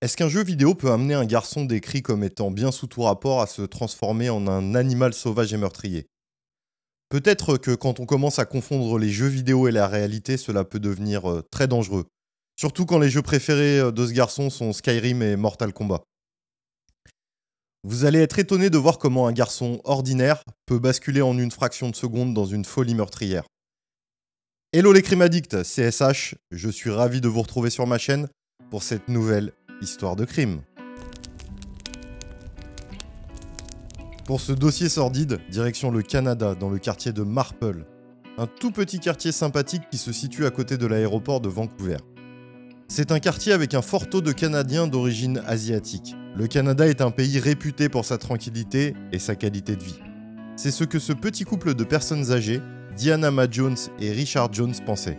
Est-ce qu'un jeu vidéo peut amener un garçon décrit comme étant bien sous tout rapport à se transformer en un animal sauvage et meurtrier? Peut-être que quand on commence à confondre les jeux vidéo et la réalité, cela peut devenir très dangereux. Surtout quand les jeux préférés de ce garçon sont Skyrim et Mortal Kombat. Vous allez être étonné de voir comment un garçon ordinaire peut basculer en une fraction de seconde dans une folie meurtrière. Hello les crime addicts, c'est SH, je suis ravi de vous retrouver sur ma chaîne pour cette nouvelle histoire de crime. Pour ce dossier sordide, direction le Canada, dans le quartier de Marple, un tout petit quartier sympathique qui se situe à côté de l'aéroport de Vancouver. C'est un quartier avec un fort taux de Canadiens d'origine asiatique. Le Canada est un pays réputé pour sa tranquillité et sa qualité de vie. C'est ce que ce petit couple de personnes âgées, Diana Ma Jones et Richard Jones, pensaient.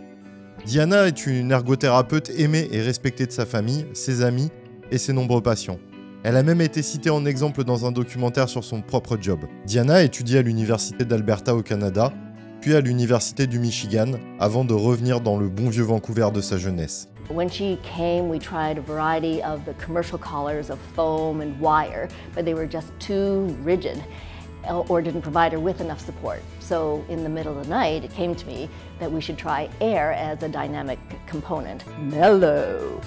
Diana est une ergothérapeute aimée et respectée de sa famille, ses amis et ses nombreux patients. Elle a même été citée en exemple dans un documentaire sur son propre job. Diana étudie à l'université d'Alberta au Canada, puis à l'université du Michigan, avant de revenir dans le bon vieux Vancouver de sa jeunesse. When she came, we tried a variety of the commercial collars of foam and wire, but they were just too rigid or didn't provide her with enough support. So in the middle of the night, it came to me that we should try air as a dynamic component. Mellow.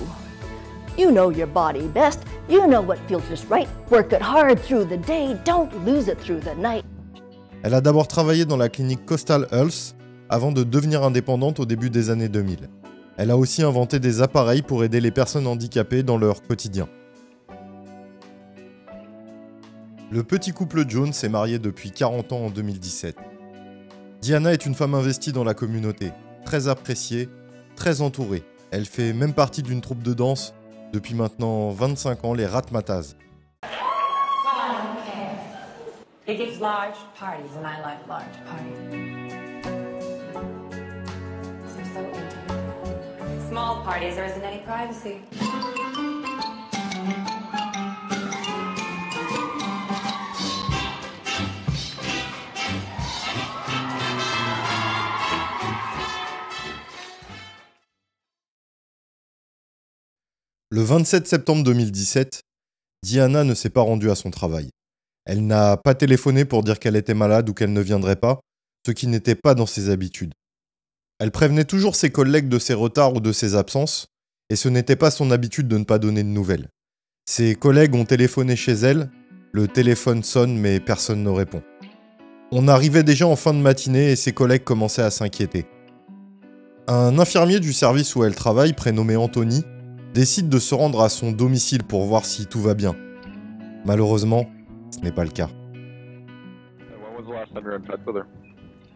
You know your body best. You know what feels just right. Work it hard through the day. Don't lose it through the night. Elle a d'abord travaillé dans la clinique Coastal Health avant de devenir indépendante au début des années 2000. Elle a aussi inventé des appareils pour aider les personnes handicapées dans leur quotidien. Le petit couple Jones est marié depuis 40 ans en 2017. Diana est une femme investie dans la communauté, très appréciée, très entourée. Elle fait même partie d'une troupe de danse depuis maintenant 25 ans, les Ratmatas. It gives large parties, and I like large parties. They're so intimate. Small parties, there isn't any privacy. Le 27 septembre 2017, Diana ne s'est pas rendue à son travail. Elle n'a pas téléphoné pour dire qu'elle était malade ou qu'elle ne viendrait pas, ce qui n'était pas dans ses habitudes. Elle prévenait toujours ses collègues de ses retards ou de ses absences, et ce n'était pas son habitude de ne pas donner de nouvelles. Ses collègues ont téléphoné chez elle, le téléphone sonne mais personne ne répond. On arrivait déjà en fin de matinée et ses collègues commençaient à s'inquiéter. Un infirmier du service où elle travaille, prénommé Anthony, décide de se rendre à son domicile pour voir si tout va bien. Malheureusement, ce n'est pas le cas. When was the last time you were in touch with her?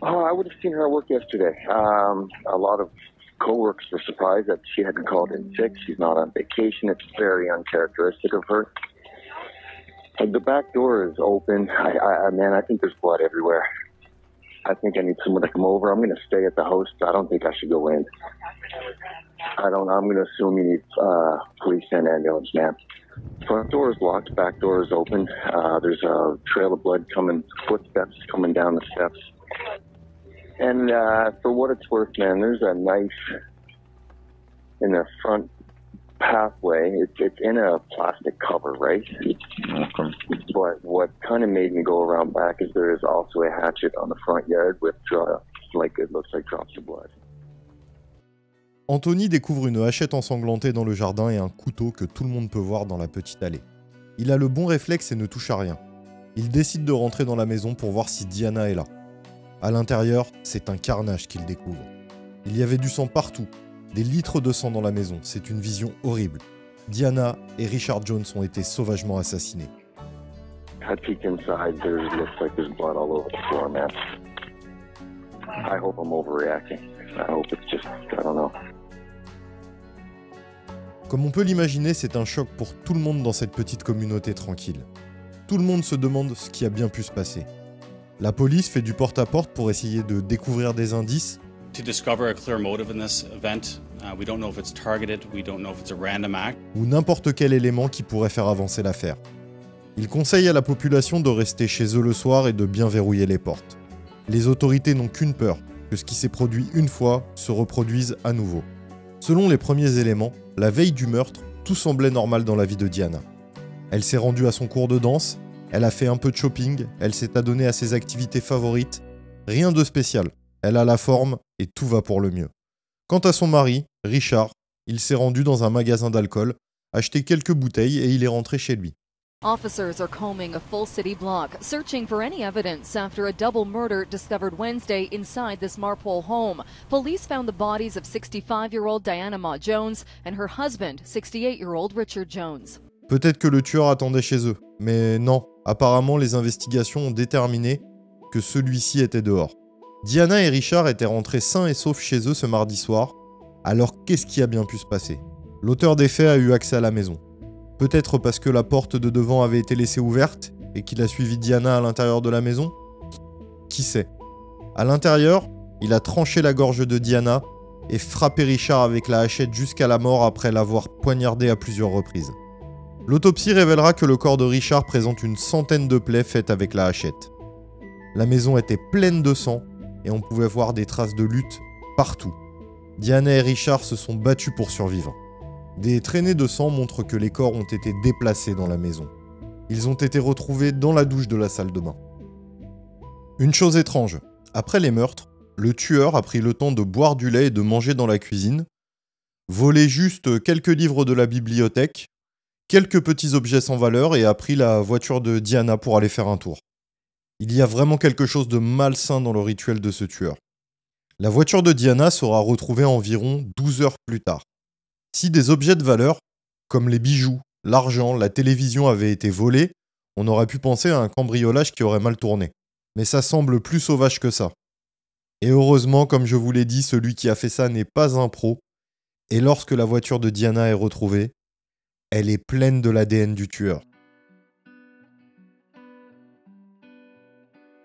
Oh, I would have seen her at work yesterday. A lot of co-workers were surprised that she hadn't called in sick. She's not on vacation. It's very uncharacteristic of her. The back door is open. Man, I think there's blood everywhere. I think I need someone to come over. I'm going to stay at the house. I don't think I should go in. I'm going to assume you need police and ambulance, man. Front door is locked, back door is open. There's a trail of blood footsteps coming down the steps. And for what it's worth, man, there's a knife in the front pathway. It's in a plastic cover, right? Okay. But what kind of made me go around back is there is also a hatchet on the front yard with, it looks like drops of blood. Anthony découvre une hachette ensanglantée dans le jardin et un couteau que tout le monde peut voir dans la petite allée. Il a le bon réflexe et ne touche à rien. Il décide de rentrer dans la maison pour voir si Diana est là. À l'intérieur, c'est un carnage qu'il découvre. Il y avait du sang partout, des litres de sang dans la maison, c'est une vision horrible. Diana et Richard Jones ont été sauvagement assassinés. I peeked inside, there looks like there's blood all over the floor, man. I hope I'm overreacting. I hope it's just, I don't know. Comme on peut l'imaginer, c'est un choc pour tout le monde dans cette petite communauté tranquille. Tout le monde se demande ce qui a bien pu se passer. La police fait du porte-à-porte pour essayer de découvrir des indices. To discover a clear motive in this event, we don't know if it's targeted, we don't know if it's a random act. Ou n'importe quel élément qui pourrait faire avancer l'affaire. Ils conseillent à la population de rester chez eux le soir et de bien verrouiller les portes. Les autorités n'ont qu'une peur, que ce qui s'est produit une fois se reproduise à nouveau. Selon les premiers éléments, la veille du meurtre, tout semblait normal dans la vie de Diana. Elle s'est rendue à son cours de danse, elle a fait un peu de shopping, elle s'est adonnée à ses activités favorites. Rien de spécial, elle a la forme et tout va pour le mieux. Quant à son mari, Richard, il s'est rendu dans un magasin d'alcool, acheté quelques bouteilles et il est rentré chez lui. Officers are combing a full city block, searching for any evidence after a double murder discovered Wednesday inside this Marpole home. Police found the bodies of 65-year-old Diana Ma Jones and her husband, 68-year-old Richard Jones. Peut-être que le tueur attendait chez eux, mais non, apparemment les investigations ont déterminé que celui-ci était dehors. Diana et Richard étaient rentrés sains et saufs chez eux ce mardi soir, alors qu'est-ce qui a bien pu se passer? L'auteur des faits a eu accès à la maison. Peut-être parce que la porte de devant avait été laissée ouverte et qu'il a suivi Diana à l'intérieur de la maison? Qui sait? À l'intérieur, il a tranché la gorge de Diana et frappé Richard avec la hachette jusqu'à la mort après l'avoir poignardé à plusieurs reprises. L'autopsie révélera que le corps de Richard présente une centaine de plaies faites avec la hachette. La maison était pleine de sang et on pouvait voir des traces de lutte partout. Diana et Richard se sont battus pour survivre. Des traînées de sang montrent que les corps ont été déplacés dans la maison. Ils ont été retrouvés dans la douche de la salle de bain. Une chose étrange, après les meurtres, le tueur a pris le temps de boire du lait et de manger dans la cuisine, volé juste quelques livres de la bibliothèque, quelques petits objets sans valeur et a pris la voiture de Diana pour aller faire un tour. Il y a vraiment quelque chose de malsain dans le rituel de ce tueur. La voiture de Diana sera retrouvée environ 12 heures plus tard. Si des objets de valeur, comme les bijoux, l'argent, la télévision avaient été volés, on aurait pu penser à un cambriolage qui aurait mal tourné. Mais ça semble plus sauvage que ça. Et heureusement, comme je vous l'ai dit, celui qui a fait ça n'est pas un pro. Et lorsque la voiture de Diana est retrouvée, elle est pleine de l'ADN du tueur.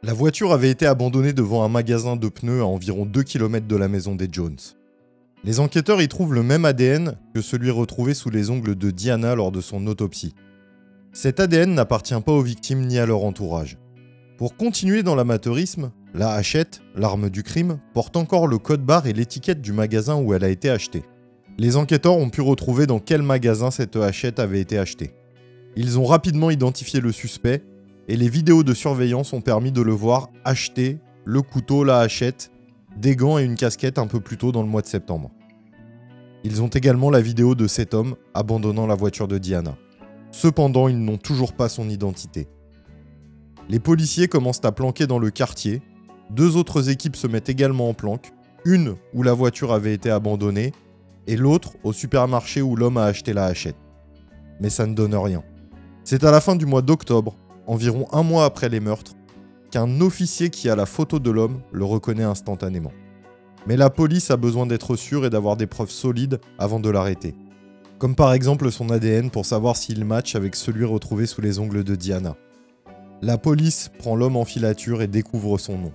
La voiture avait été abandonnée devant un magasin de pneus à environ 2 km de la maison des Jones. Les enquêteurs y trouvent le même ADN que celui retrouvé sous les ongles de Diana lors de son autopsie. Cet ADN n'appartient pas aux victimes ni à leur entourage. Pour continuer dans l'amateurisme, la hachette, l'arme du crime, porte encore le code barre et l'étiquette du magasin où elle a été achetée. Les enquêteurs ont pu retrouver dans quel magasin cette hachette avait été achetée. Ils ont rapidement identifié le suspect et les vidéos de surveillance ont permis de le voir acheter le couteau, la hachette, des gants et une casquette un peu plus tôt dans le mois de septembre. Ils ont également la vidéo de cet homme abandonnant la voiture de Diana. Cependant, ils n'ont toujours pas son identité. Les policiers commencent à planquer dans le quartier. 2 autres équipes se mettent également en planque. Une où la voiture avait été abandonnée et l'autre au supermarché où l'homme a acheté la hachette. Mais ça ne donne rien. C'est à la fin du mois d'octobre, environ un mois après les meurtres, qu'un officier qui a la photo de l'homme le reconnaît instantanément. Mais la police a besoin d'être sûre et d'avoir des preuves solides avant de l'arrêter. Comme par exemple son ADN pour savoir s'il match avec celui retrouvé sous les ongles de Diana. La police prend l'homme en filature et découvre son nom.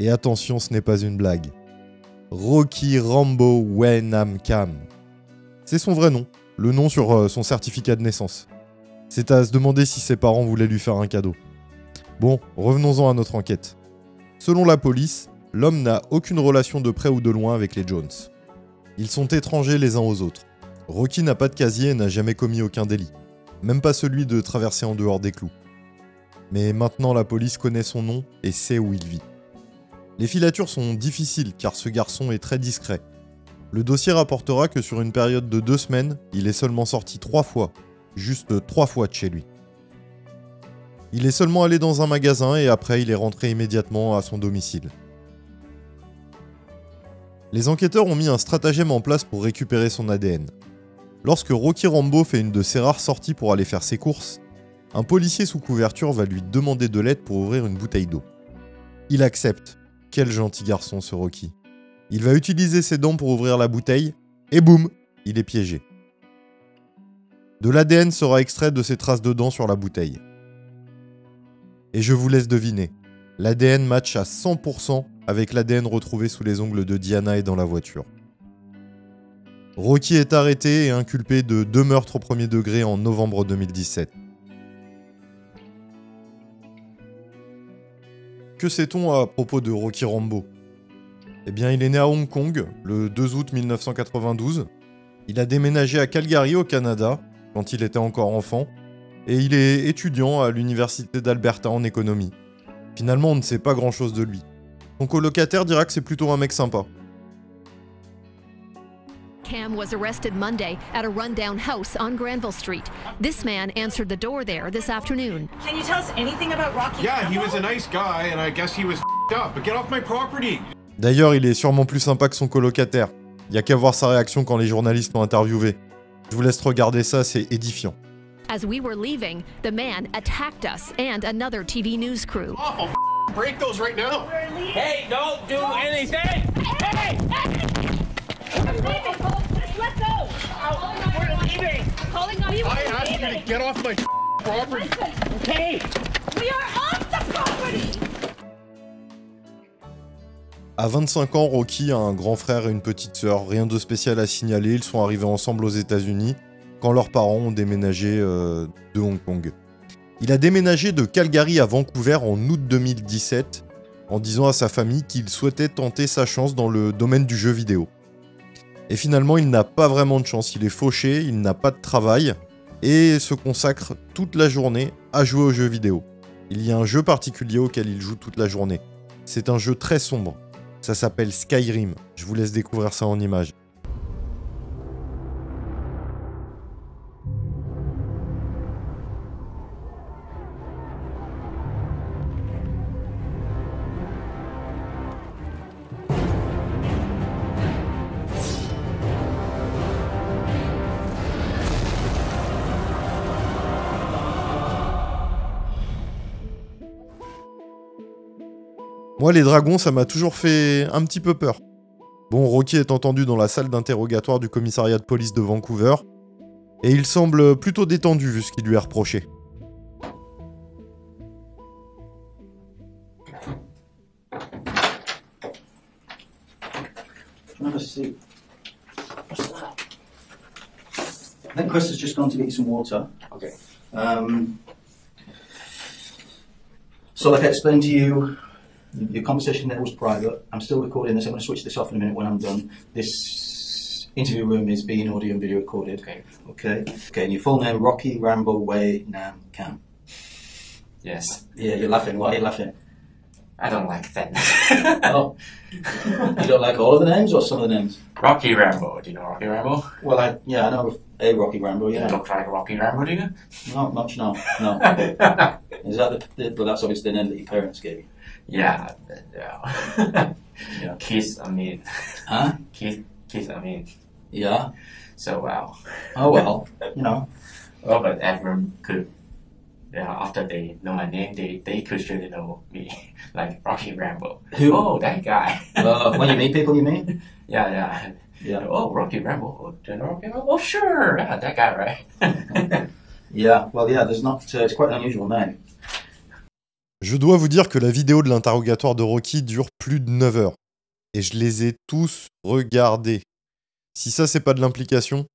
Et attention, ce n'est pas une blague. Rocky Rambo Wenham Cam. C'est son vrai nom, le nom sur son certificat de naissance. C'est à se demander si ses parents voulaient lui faire un cadeau. Bon, revenons-en à notre enquête. Selon la police, l'homme n'a aucune relation de près ou de loin avec les Jones. Ils sont étrangers les uns aux autres. Rocky n'a pas de casier et n'a jamais commis aucun délit. Même pas celui de traverser en dehors des clous. Mais maintenant la police connaît son nom et sait où il vit. Les filatures sont difficiles car ce garçon est très discret. Le dossier rapportera que sur une période de 2 semaines, il est seulement sorti 3 fois. Juste 3 fois de chez lui. Il est seulement allé dans un magasin et après il est rentré immédiatement à son domicile. Les enquêteurs ont mis un stratagème en place pour récupérer son ADN. Lorsque Rocky Rambo fait une de ses rares sorties pour aller faire ses courses, un policier sous couverture va lui demander de l'aide pour ouvrir une bouteille d'eau. Il accepte. Quel gentil garçon ce Rocky. Il va utiliser ses dents pour ouvrir la bouteille et boum, il est piégé. De l'ADN sera extrait de ses traces de dents sur la bouteille. Et je vous laisse deviner, l'ADN match à 100% avec l'ADN retrouvé sous les ongles de Diana et dans la voiture. Rocky est arrêté et inculpé de 2 meurtres au premier degré en novembre 2017. Que sait-on à propos de Rocky Rambo ? Eh bien, il est né à Hong Kong le 2 août 1992. Il a déménagé à Calgary au Canada quand il était encore enfant et il est étudiant à l'université d'Alberta en économie. Finalement, on ne sait pas grand-chose de lui. Son colocataire dira que c'est plutôt un mec sympa. Cam was arrested Monday at a rundown house on Granville Street. This man answered the door there this afternoon. Can you tell us anything about Rocky? Yeah, he was a nice guy, and I guess he was up. But get off my property. D'ailleurs, il est sûrement plus sympa que son colocataire. Il y a qu'à voir sa réaction quand les journalistes l'ont interviewé. Je vous laisse regarder ça, c'est édifiant. As we were leaving, the man attacked us and another TV news crew. Oh, break those right now. Hey, don't do anything! Hey! Just let go! We're leaving! Calling on you! I asked you to get off my property. Okay! We are off the property! À 25 ans, Rocky a un grand frère et une petite sœur. Rien de spécial à signaler, ils sont arrivés ensemble aux États-Unis quand leurs parents ont déménagé de Hong Kong. Il a déménagé de Calgary à Vancouver en août 2017 en disant à sa famille qu'il souhaitait tenter sa chance dans le domaine du jeu vidéo. Et finalement, il n'a pas vraiment de chance, il est fauché, il n'a pas de travail et se consacre toute la journée à jouer aux jeux vidéo. Il y a un jeu particulier auquel il joue toute la journée. C'est un jeu très sombre. Ça s'appelle Skyrim. Je vous laisse découvrir ça en images. Moi, les dragons, ça m'a toujours fait un petit peu peur. Bon, Rocky est entendu dans la salle d'interrogatoire du commissariat de police de Vancouver, et il semble plutôt détendu vu ce qui lui est reproché. I think Chris has just gone to get you some water. Okay. So like I explained to you, your conversation there was private. I'm still recording this. I'm going to switch this off in a minute when I'm done. This interview room is being audio and video recorded. Okay. Okay. Okay. And your full name, Rocky Rambo Wei Nam Cam. Yes. Yeah, you're laughing. Why are you laughing? I don't like that. Oh. You don't like all of the names or some of the names? Rocky Rambo. Do you know Rocky Rambo? Well, I know a Rocky Rambo, yeah. You look like Rocky Rambo, do you? Not much, no. No. Is that but that's obviously the name that your parents gave you? Yeah. Yeah. Keith Amin. Huh? Keith Amin. Yeah. So, wow. Oh, well, you know. Oh, but everyone could, after they know my name, they could surely know me, like Rocky Rambo. Who? Oh, that guy. When you meet people, you mean? Yeah. Yeah. Oh, Rocky Rambo. Oh, do you know Rocky Rambo? Oh, sure. Yeah, that guy, right? Yeah, well, yeah, there's not, it's quite an unusual name. Je dois vous dire que la vidéo de l'interrogatoire de Rocky dure plus de 9 heures. Et je les ai tous regardés. Si ça, c'est pas de l'implication.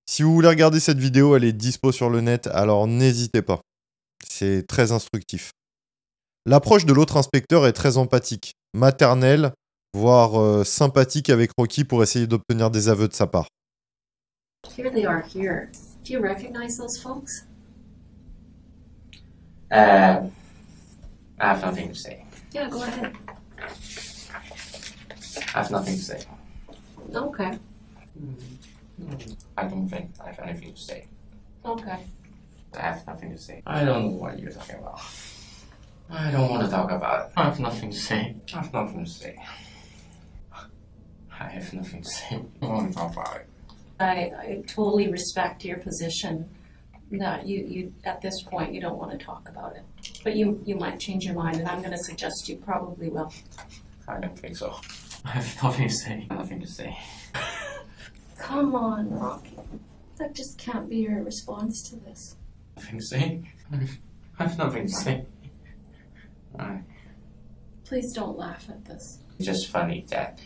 Si vous voulez regarder cette vidéo, elle est dispo sur le net, alors n'hésitez pas. C'est très instructif. L'approche de l'autre inspecteur est très empathique, maternelle, voire sympathique avec Rocky pour essayer d'obtenir des aveux de sa part. Here they are here. Do you recognize those folks? I have nothing to say. Yeah, go ahead. I have nothing to say. Okay. I don't think I have anything to say. Okay. I have nothing to say. I don't know what you're talking about. I don't want to talk about it. I have nothing to say. I have nothing to say. I have nothing to say. I don't want to talk about it. I totally respect your position that you at this point you don't want to talk about it. But you might change your mind, and I'm going to suggest you probably will. I don't think so. I have nothing to say. Nothing to say. Come on, Rocky. That just can't be your response to this. Nothing to say? I have nothing to say. Please don't laugh at this. It's just funny that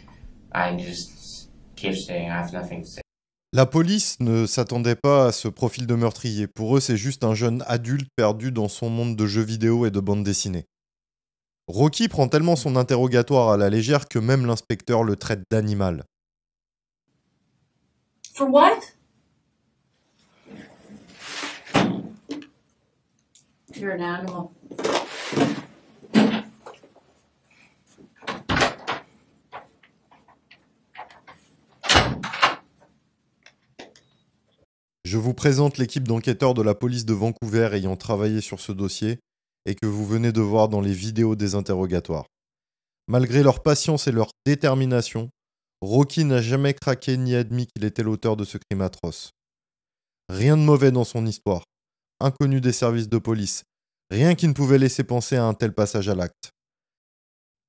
I just keep saying I have nothing to say. La police ne s'attendait pas à ce profil de meurtrier. Pour eux, c'est juste un jeune adulte perdu dans son monde de jeux vidéo et de bande dessinée. Rocky prend tellement son interrogatoire à la légère que même l'inspecteur le traite d'animal. For what? You're an animal. Je vous présente l'équipe d'enquêteurs de la police de Vancouver ayant travaillé sur ce dossier et que vous venez de voir dans les vidéos des interrogatoires. Malgré leur patience et leur détermination, Rocky n'a jamais craqué ni admis qu'il était l'auteur de ce crime atroce. Rien de mauvais dans son histoire, inconnu des services de police, rien qui ne pouvait laisser penser à un tel passage à l'acte.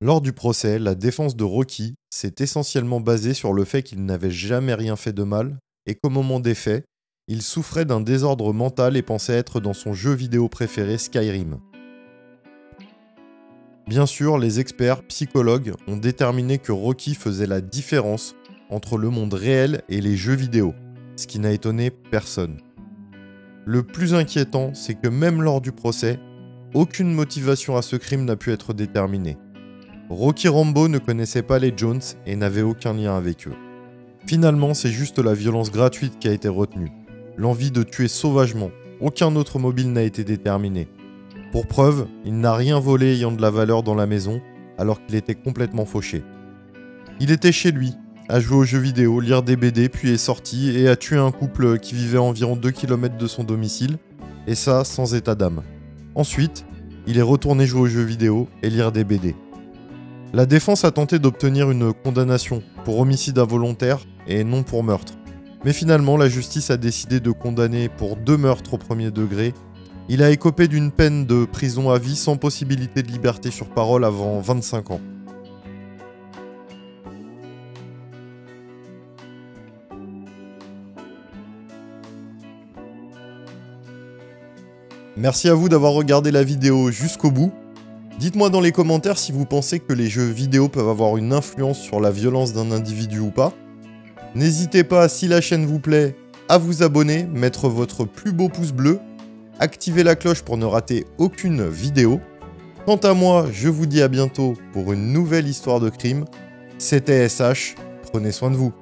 Lors du procès, la défense de Rocky s'est essentiellement basée sur le fait qu'il n'avait jamais rien fait de mal et qu'au moment des faits, il souffrait d'un désordre mental et pensait être dans son jeu vidéo préféré Skyrim. Bien sûr, les experts psychologues ont déterminé que Rocky faisait la différence entre le monde réel et les jeux vidéo, ce qui n'a étonné personne. Le plus inquiétant, c'est que même lors du procès, aucune motivation à ce crime n'a pu être déterminée. Rocky Rambo ne connaissait pas les Jones et n'avait aucun lien avec eux. Finalement, c'est juste la violence gratuite qui a été retenue. L'envie de tuer sauvagement. Aucun autre mobile n'a été déterminé. Pour preuve, il n'a rien volé ayant de la valeur dans la maison, alors qu'il était complètement fauché. Il était chez lui, a joué aux jeux vidéo, lire des BD, puis est sorti et a tué un couple qui vivait à environ 2 km de son domicile, et ça sans état d'âme. Ensuite, il est retourné jouer aux jeux vidéo et lire des BD. La défense a tenté d'obtenir une condamnation pour homicide involontaire et non pour meurtre. Mais finalement, la justice a décidé de condamner pour 2 meurtres au premier degré. Il a écopé d'une peine de prison à vie sans possibilité de liberté sur parole avant 25 ans. Merci à vous d'avoir regardé la vidéo jusqu'au bout. Dites-moi dans les commentaires si vous pensez que les jeux vidéo peuvent avoir une influence sur la violence d'un individu ou pas. N'hésitez pas, si la chaîne vous plaît, à vous abonner, mettre votre plus beau pouce bleu, activer la cloche pour ne rater aucune vidéo. Quant à moi, je vous dis à bientôt pour une nouvelle histoire de crime. C'était SH, prenez soin de vous.